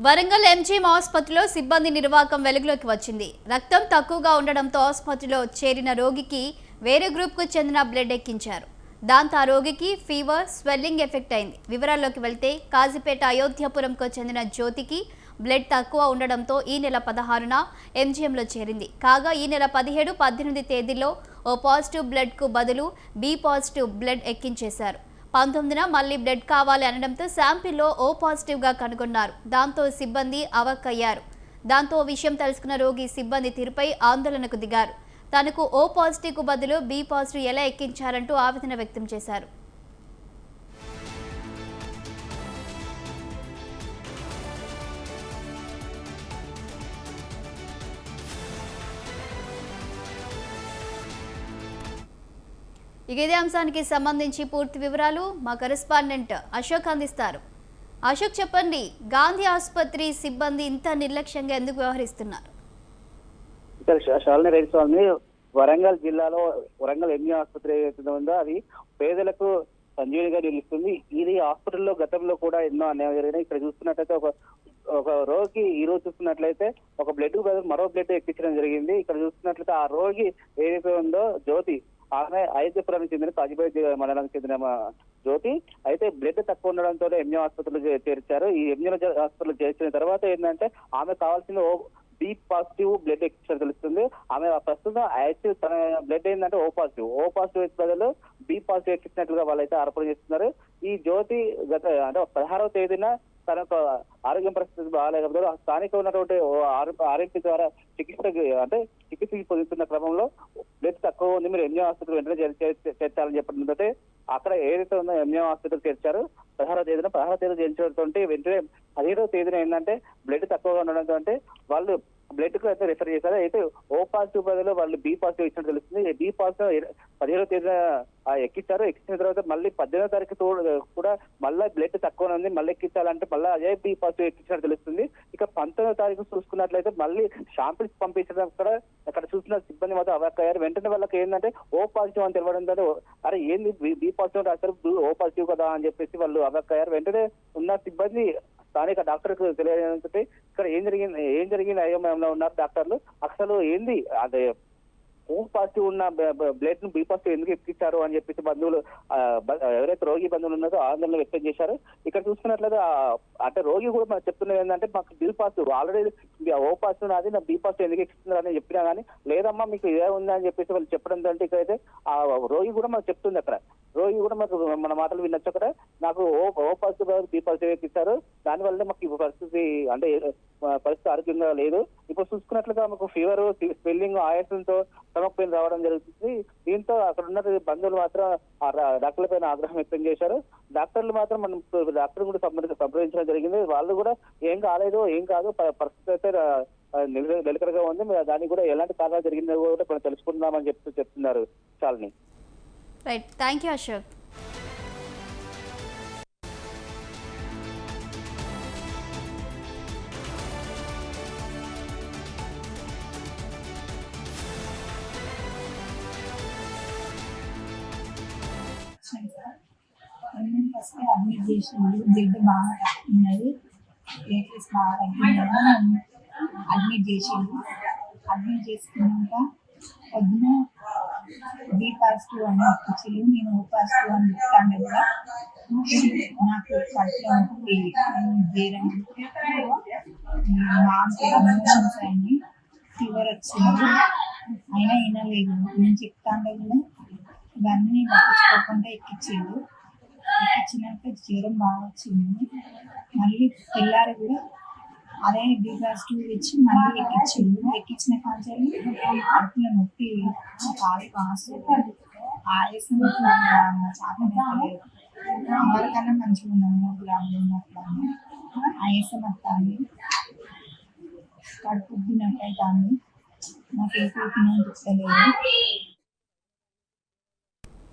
Warangal MGM ఆసుపత్రిలో సిబ్బంది నిర్వాకం వెలుగులోకి వచ్చింది. రక్తం తక్కువగా ఉండడంతో ఆసుపత్రిలో చేరిన రోగికి వేరే గ్రూప్కు చెందిన బ్లడ్ ఎక్కించారు. దాంతో ఆ రోగికి ఫీవర్, స్వెల్లింగ్ ఎఫెక్ట్ అయింది. వివరాల్లోకి వెళ్తే కాజీపేట అయోధ్యపురంకు చెందిన జ్యోతికి బ్లడ్ తక్కువ ఉండడంతో ఈ నెల 16న ఎంజీఎంలో చేరింది. కాగా ఈ నెల 17, 18 తేదీల్లో ఓ పాజిటివ్ బ్లడ్కు బదులు బి పాజిటివ్ బ్లడ్ ఎక్కించేశారు. 19న మళ్లీ బ్లడ్ కావాలి అనడంతో శాంపిల్లో ఓ పాజిటివ్గా కనుగొన్నారు. దాంతో సిబ్బంది అవాక్కయ్యారు. దాంతో విషయం తెలుసుకున్న రోగి సిబ్బంది తీరుపై ఆందోళనకు దిగారు. తనకు ఓ పాజిటివ్కు బదులు బి పాజిటివ్ ఎలా ఎక్కించారంటూ ఆవేదన వ్యక్తం చేశారు. ఇదే అంశానికి సంబంధించి పూర్తి వివరాలు మా కరెస్పాండెంట్ అశోక్ అందిస్తారు. అశోక్, చెప్పండి, గాంధీ ఆసుపత్రి సిబ్బంది ఇంత నిర్లక్ష్యంగా ఎందుకు వ్యవహరిస్తున్నారు? వరంగల్ జిల్లాలో వరంగల్ ఎంజీఎం ఆసుపత్రి ఏదైతే ఉందో అది పేదలకు సంజీవినిగా నిలుస్తుంది. ఇది హాస్పిటల్లో గతంలో కూడా ఎన్నో అన్యాయం జరిగినాయి. ఇక్కడ చూస్తున్నట్లయితే ఒక రోగి ఈ రోజు చూస్తున్నట్లయితే ఒక బ్లడ్ బదులు మరో బ్లడ్ ఎక్కించడం జరిగింది. ఇక్కడ చూస్తున్నట్లయితే ఆ రోగి ఏదైతే ఉందో జ్యోతి, ఆమె అయోధ్యపురానికి చెందిన కాజీపేట మండలానికి చెందిన జ్యోతి. అయితే బ్లడ్ తక్కువ ఉండడంతో ఎంజీఎం ఆసుపత్రిలో చేర్చారు. ఈ ఎంజీఎం హాస్పిటల్ చేర్చిన తర్వాత ఏంటంటే ఆమె కావాల్సిన బి పాజిటివ్ బ్లడ్ ఎక్కించడం తెలుస్తుంది. ఆమె ప్రస్తుతం యాక్చువల్ తన బ్లడ్ ఏంటంటే ఓ పాజిటివ్ బదులు బి పాజిటివ్ ఎక్కించినట్లుగా వాళ్ళైతే ఆరోపణ చేస్తున్నారు. ఈ జ్యోతి అంటే 16వ తేదీన తనకు ఆరోగ్యం పరిస్థితి బాగాలేకపోతే స్థానిక ఉన్నటువంటి ఆర్ఎంపీ ద్వారా చికిత్స పొందుతున్న క్రమంలో బ్లడ్ తక్కువ ఉంది, మీరు ఎంజీఎం హాస్పిటల్ వెంటనే చేర్చాలని చెప్పడంతో అక్కడ ఏదైతే ఉందో ఎంజీఎం హాస్పిటల్ చేర్చారు. 16వ తేదీ చేర్చడంతో వెంటనే 17వ తేదీన ఏంటంటే బ్లడ్ తక్కువగా ఉండడంతో వాళ్ళు బ్లడ్ కు అయితే రిఫర్ చేశారు. అయితే ఓ పాజిటివ్ బదులు వాళ్ళు బి పాజిటివ్ ఇచ్చినట్టు తెలుస్తుంది. బి పాజిటివ్ 17వ తేదీన ఎక్కించారు. ఎక్కించిన తర్వాత మళ్ళీ 18వ తారీఖు కూడా మళ్ళీ బ్లడ్ తక్కువ ఉంది, మళ్ళీ ఎక్కించాలంటే మళ్ళీ అదే బి పాజిటివ్ ఎక్కించినట్టు తెలుస్తుంది. ఇక 19వ తారీఖు చూసుకున్నట్లయితే మళ్ళీ షాంపిల్స్ పంపించడం అక్కడ చూసిన సిబ్బంది మాత్రం అవాక్కయ్యారు. వెంటనే వాళ్ళకి ఏంటంటే ఓ పాజిటివ్ అని తెలవడంతో అరే ఏంది బి పాజిటివ్ రాస్తారు, ఓ పాజిటివ్ కదా అని చెప్పేసి వాళ్ళు అవాక్కయ్యారు. వెంటనే ఉన్న సిబ్బంది స్థానిక డాక్టర్ కు తెలియజేయడంతో ఇక్కడ ఏం జరిగింది అయోమయంలో ఉన్నారు డాక్టర్లు. అసలు ఏంది అదే ఓ పాజిటివ్ ఉన్న బ్లడ్ ను బి పాజిటివ్ ఎందుకు ఎక్కించారు అని చెప్పేసి బంధువులు ఎవరైతే రోగి బంధువులు ఉన్నారో ఆందోళన వ్యక్తం చేశారు. ఇక్కడ చూసుకున్నట్లయితే అంటే రోగి కూడా మనకు చెప్తున్నది ఏంటంటే మాకు B positive already O positive నాది, నా బి పాజిటివ్ ఎందుకు ఎక్కిస్తున్నారు అని చెప్పినా కానీ లేదమ్మా మీకు ఇదే ఉంది అని చెప్పేసి వాళ్ళు చెప్పడంతో ఇక్కడైతే ఆ రోగి కూడా మనకు చెప్తుంది. అక్కడ రోగి కూడా మాకు మన మాటలు వినొచ్చు. అక్కడ నాకు ఓ పాజిటివ్ బి పాజిటివ్ ఎక్కిస్తారు, దానివల్ల మాకు ఇప్పుడు పరిస్థితి ఆరోగ్యంగా లేదు. ఇప్పుడు చూసుకున్నట్లుగా మాకు ఫీవర్, స్వెల్లింగ్, ఆయాసంతో స్టమక్ పెయిన్ రావడం జరుగుతుంది. దీంతో అక్కడ ఉన్న బంధువులు మాత్రం డాక్టర్ల పైన ఆగ్రహం వ్యక్తం చేశారు. డాక్టర్లు మాత్రం మనం డాక్టర్ కూడా సంప్రదించడం జరిగింది. వాళ్ళు కూడా ఏం కాదు పరిస్థితి అయితే నిలకడగా ఉంది, దానికి కూడా ఎలాంటి కారణాలు జరిగిందో కూడా మనం తెలుసుకుందామని చెప్తున్నారు. చాలని right, thank you Ashok. First admit చేసిండు, బ్లడ్ బాగా తక్కున్నది, ప్లేట్లెట్స్ బాగా తగ్గిందని అడ్మిట్ చేసిండు. అడ్మిట్ చేసుకున్నాక పొద్దున బి పాజిటివ్ అని ఎక్కించిండు, నేను ఓ పాజిటివ్ అని చెప్తాను కూడా నాకు కడుపులో ఉంటుంది జ్వరం, వామిటింగ్స్ అయింది, ఫీవర్ వచ్చింది, అయినా వినలేదు. నేను చెప్తాను కూడా ఇవన్నీ పట్టించుకోకుండా ఎక్కించిండు. ఎక్కించినాక జ్వరం బాగా వచ్చింది. మళ్ళీ తెల్లారి కూడా అదే బి పాజిటివ్ తెచ్చి మళ్ళీ ఎక్కించిండు. ఎక్కించిన కాంచాలి కడుపులో నొప్పి, కాలు కాసు, ఆయాసం చాలా ఎవరికన్నా మంచిగా ఉన్నాము, 3 గ్రాములు ఉన్నట్లు ఆయాసం వస్తుంది, కడుపు ఉబ్బినట్టు అవుతుంది, నాకు ఏ తినని చెప్తలేదు.